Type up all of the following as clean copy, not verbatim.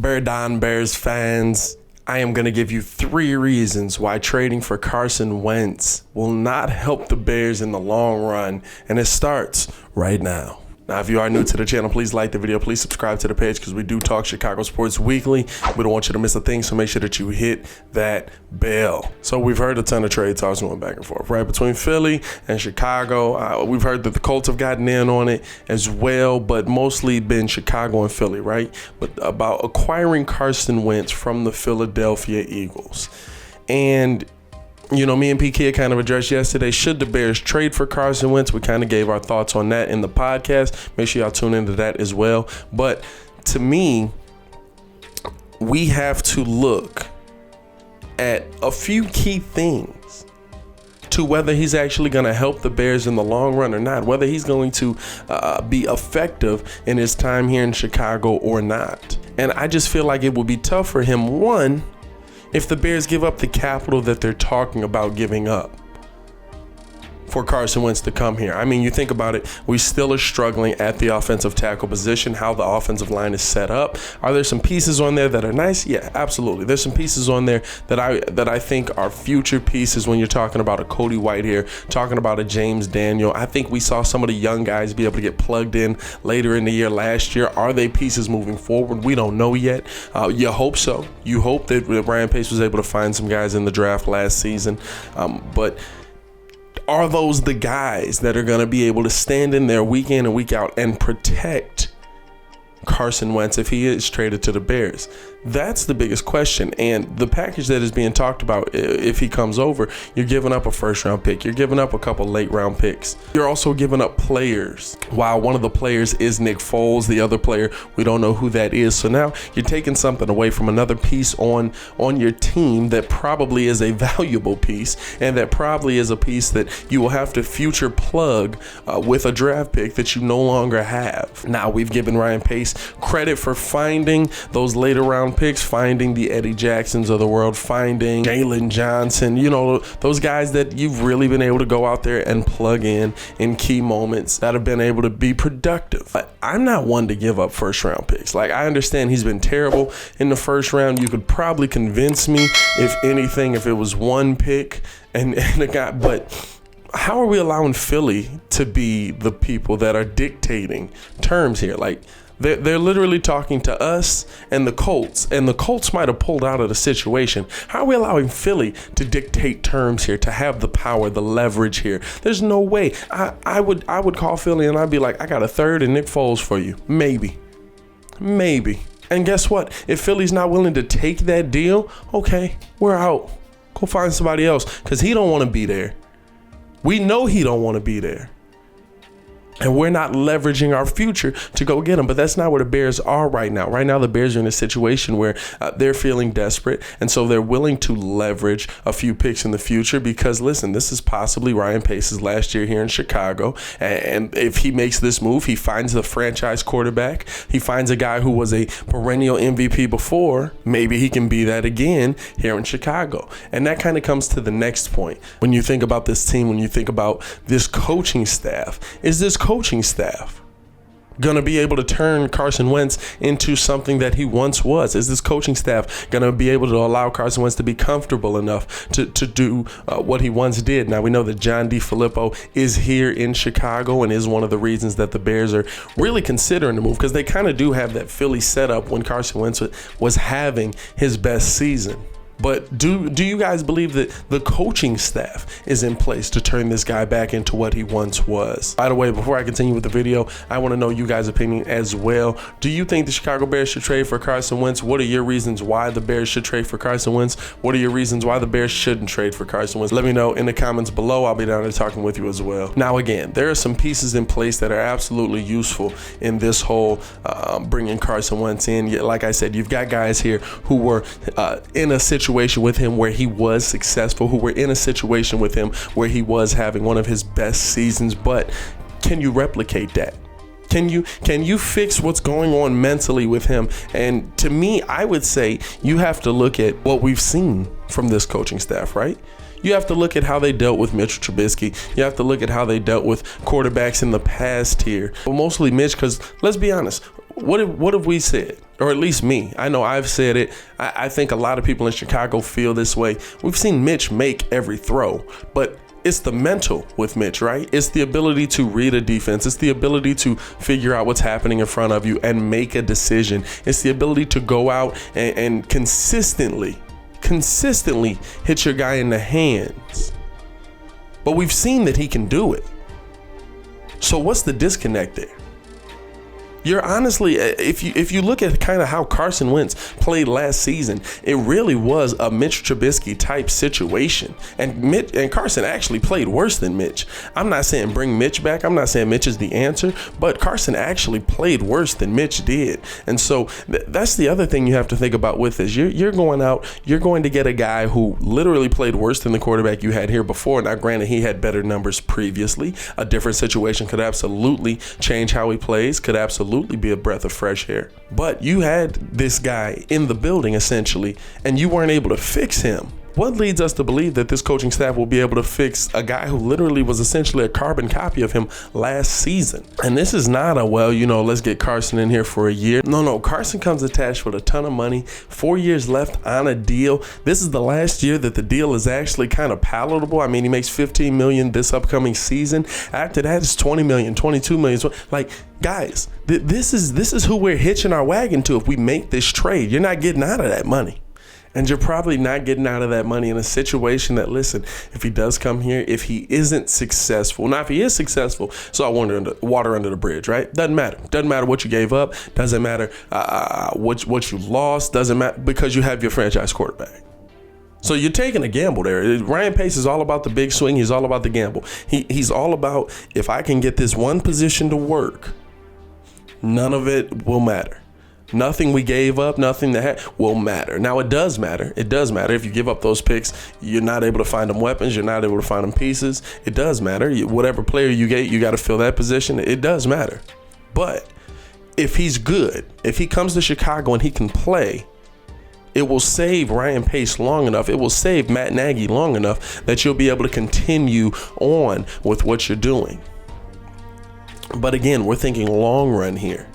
Bear Don Bears fans, I am going to give you 3 reasons why trading for Carson Wentz will not help the Bears in the long run, and it starts right now. Now, if you are new to the channel, please like the video. Please subscribe to the page because we do talk Chicago sports weekly. We don't want you to miss a thing, so make sure that you hit that bell. So we've heard a ton of trade talks going back and forth, right, between Philly and Chicago. We've heard that the Colts have gotten in on it as well, but mostly been Chicago and Philly, right? But about acquiring Carson Wentz from the Philadelphia Eagles. And you know, me and PK kind of addressed yesterday, should the Bears trade for Carson Wentz? We kind of gave our thoughts on that in the podcast. Make sure y'all tune into that as well. But to me, we have to look at a few key things to whether he's actually going to help the Bears in the long run or not, whether he's going to be effective in his time here in Chicago or not. And I just feel like it would be tough for him, one, if the Bears give up the capital that they're talking about giving up for Carson Wentz to come here. I mean, you think about it, we still are struggling at the offensive tackle position, how the offensive line is set up. Are there some pieces on there that are nice? Yeah, absolutely. There's some pieces on there that I think are future pieces when you're talking about a Cody White here, talking about a James Daniel. I think we saw some of the young guys be able to get plugged in later in the year last year. Are they pieces moving forward? We don't know yet. You hope so. You hope that Ryan Pace was able to find some guys in the draft last season. But are those the guys that are going to be able to stand in there week in and week out and protect Carson Wentz if he is traded to the Bears? That's the biggest question. And the package that is being talked about, if he comes over, you're giving up a first-round pick. You're giving up a couple late-round picks. You're also giving up players. While one of the players is Nick Foles, the other player, we don't know who that is. So now you're taking something away from another piece on your team that probably is a valuable piece, and that probably is a piece that you will have to future plug with a draft pick that you no longer have. Now, we've given Ryan Pace credit for finding those later round picks, finding the Eddie Jacksons of the world, finding Jalen Johnson, you know, those guys that you've really been able to go out there and plug in key moments that have been able to be productive. But I'm not one to give up first round picks. Like, I understand he's been terrible in the first round. You could probably convince me, if anything, if it was one pick and a guy, but how are we allowing Philly to be the people that are dictating terms here? Like, they're literally talking to us and the Colts might have pulled out of the situation. How are we allowing Philly to dictate terms here, to have the power, the leverage here? There's no way. I would call Philly and I'd be like, I got a third and Nick Foles for you. Maybe. And guess what? If Philly's not willing to take that deal, okay, we're out. Go find somebody else, because he don't want to be there. We know he don't want to be there. And we're not leveraging our future to go get him. But that's not where the Bears are right now. Right now, the Bears are in a situation where they're feeling desperate. And so they're willing to leverage a few picks in the future because, listen, this is possibly Ryan Pace's last year here in Chicago. And if he makes this move, he finds the franchise quarterback. He finds a guy who was a perennial MVP before. Maybe he can be that again here in Chicago. And that kind of comes to the next point. When you think about this team, when you think about this coaching staff, is this coaching staff going to be able to turn Carson Wentz into something that he once was? Is this coaching staff going to be able to allow Carson Wentz to be comfortable enough to do what he once did? Now, we know that John DeFilippo is here in Chicago and is one of the reasons that the Bears are really considering the move, because they kind of do have that Philly setup when Carson Wentz was having his best season. But do you guys believe that the coaching staff is in place to turn this guy back into what he once was? By the way, before I continue with the video, I want to know you guys' opinion as well. Do you think the Chicago Bears should trade for Carson Wentz? What are your reasons why the Bears should trade for Carson Wentz? What are your reasons why the Bears shouldn't trade for Carson Wentz? Let me know in the comments below. I'll be down there talking with you as well. Now, again, there are some pieces in place that are absolutely useful in this whole bringing Carson Wentz in. Like I said, you've got guys here who were in a situation with him where he was successful, who were in a situation with him where he was having one of his best seasons. But can you replicate that? Can you fix what's going on mentally with him? And to me, I would say you have to look at what we've seen from this coaching staff, right? You have to look at how they dealt with Mitchell Trubisky. You have to look at how they dealt with quarterbacks in the past here. But mostly Mitch, because let's be honest, What have we said? Or at least me. I know I've said it. I think a lot of people in Chicago feel this way. We've seen Mitch make every throw, but it's the mental with Mitch, right? It's the ability to read a defense. It's the ability to figure out what's happening in front of you and make a decision. It's the ability to go out and consistently hit your guy in the hands. But we've seen that he can do it. So what's the disconnect there? You're honestly, if you look at kind of how Carson Wentz played last season, it really was a Mitch Trubisky type situation. And Carson actually played worse than Mitch. I'm not saying bring Mitch back. I'm not saying Mitch is the answer, but Carson actually played worse than Mitch did. And so that's the other thing you have to think about with this. You're going out, you're going to get a guy who literally played worse than the quarterback you had here before. Now, granted, he had better numbers previously. A different situation could absolutely change how he plays, could absolutely be a breath of fresh air. But you had this guy in the building essentially, and you weren't able to fix him. What leads us to believe that this coaching staff will be able to fix a guy who literally was essentially a carbon copy of him last season? And this is not a, let's get Carson in here for a year. No, Carson comes attached with a ton of money, 4 years left on a deal. This is the last year that the deal is actually kind of palatable. I mean, he makes $15 million this upcoming season. After that, it's $20 million, $22 million. Like, guys, this is who we're hitching our wagon to if we make this trade. You're not getting out of that money. And you're probably not getting out of that money in a situation that, listen, if he does come here, if he isn't successful, now if he is successful, so I water under the bridge, right? Doesn't matter. Doesn't matter what you gave up. Doesn't matter what you lost. Doesn't matter because you have your franchise quarterback. So you're taking a gamble there. Ryan Pace is all about the big swing. He's all about the gamble. He's all about, if I can get this one position to work, none of it will matter. Nothing we gave up, nothing that will matter. Now, it does matter. It does matter. If you give up those picks, you're not able to find them weapons. You're not able to find them pieces. It does matter. Whatever player you get, you got to fill that position. It does matter. But if he's good, if he comes to Chicago and he can play, it will save Ryan Pace long enough. It will save Matt Nagy long enough that you'll be able to continue on with what you're doing. But again, we're thinking long run here.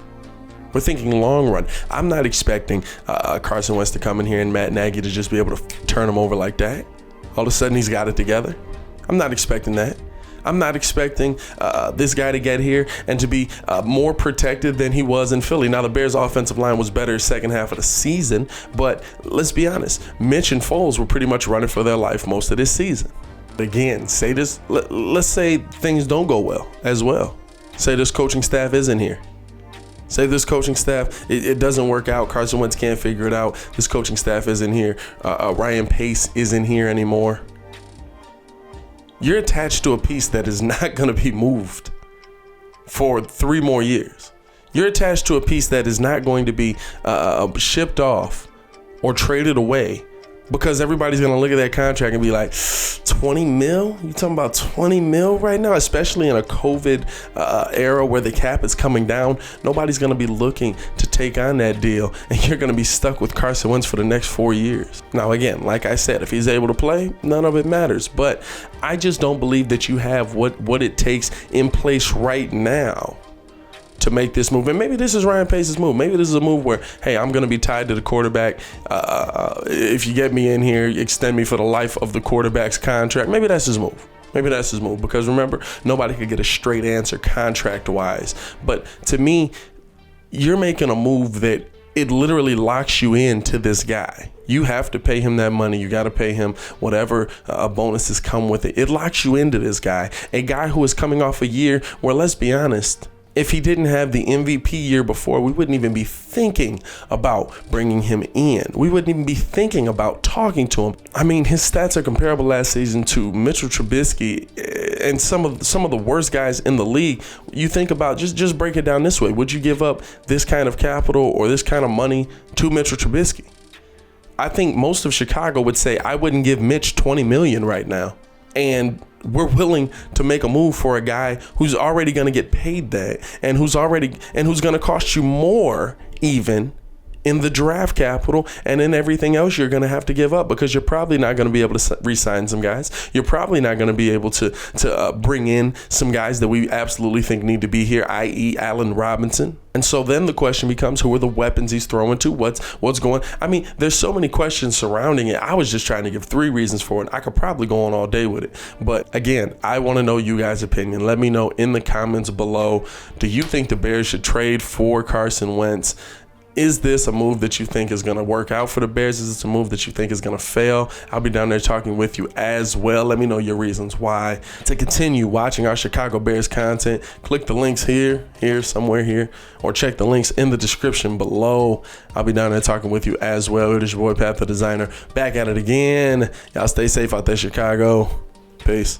We're thinking long run. I'm not expecting Carson Wentz to come in here and Matt Nagy to just be able to turn him over like that. All of a sudden, he's got it together. I'm not expecting that. I'm not expecting this guy to get here and to be more protected than he was in Philly. Now, the Bears' offensive line was better second half of the season, but let's be honest. Mitch and Foles were pretty much running for their life most of this season. Again, say this. Let's say things don't go well as well. Say this coaching staff isn't here. Say this coaching staff, it doesn't work out. Carson Wentz can't figure it out. This coaching staff isn't here. Ryan Pace isn't here anymore. You're attached to a piece that is not going to be moved for 3 more years. You're attached to a piece that is not going to be shipped off or traded away, because everybody's going to look at that contract and be like, 20 mil? You talking about 20 mil right now? Especially in a COVID era where the cap is coming down. Nobody's going to be looking to take on that deal, and you're going to be stuck with Carson Wentz for the next 4 years. Now, again, like I said, if he's able to play, none of it matters. But I just don't believe that you have what it takes in place right now to make this move. And maybe this is Ryan Pace's move. Maybe this is a move where, hey, I'm going to be tied to the quarterback. If you get me in here, extend me for the life of the quarterback's contract. Maybe that's his move. Maybe that's his move. Because remember, nobody could get a straight answer contract-wise. But to me, you're making a move that it literally locks you into this guy. You have to pay him that money. You got to pay him whatever bonuses come with it. It locks you into this guy. A guy who is coming off a year where, let's be honest, if he didn't have the MVP year before, we wouldn't even be thinking about bringing him in. We wouldn't even be thinking about talking to him. I mean, his stats are comparable last season to Mitchell Trubisky and some of the worst guys in the league. You think about, just break it down this way. Would you give up this kind of capital or this kind of money to Mitchell Trubisky? I think most of Chicago would say, I wouldn't give Mitch $20 million right now. And we're willing to make a move for a guy who's already going to get paid that, and who's going to cost you more even in the draft capital and in everything else you're going to have to give up, because you're probably not going to be able to re-sign some guys. You're probably not going to be able to bring in some guys that we absolutely think need to be here, i.e. Allen Robinson. And so then the question becomes, who are the weapons he's throwing to? What's going? I mean, there's so many questions surrounding it. I was just trying to give 3 reasons for it. I could probably go on all day with it. But again, I want to know you guys' opinion. Let me know in the comments below. Do you think the Bears should trade for Carson Wentz? Is this a move that you think is going to work out for the Bears? Is this a move that you think is going to fail? I'll be down there talking with you as well. Let me know your reasons why. To continue watching our Chicago Bears content, click the links here, somewhere here, or check the links in the description below. I'll be down there talking with you as well. It is your boy, Pat the Designer, back at it again. Y'all stay safe out there, Chicago. Peace.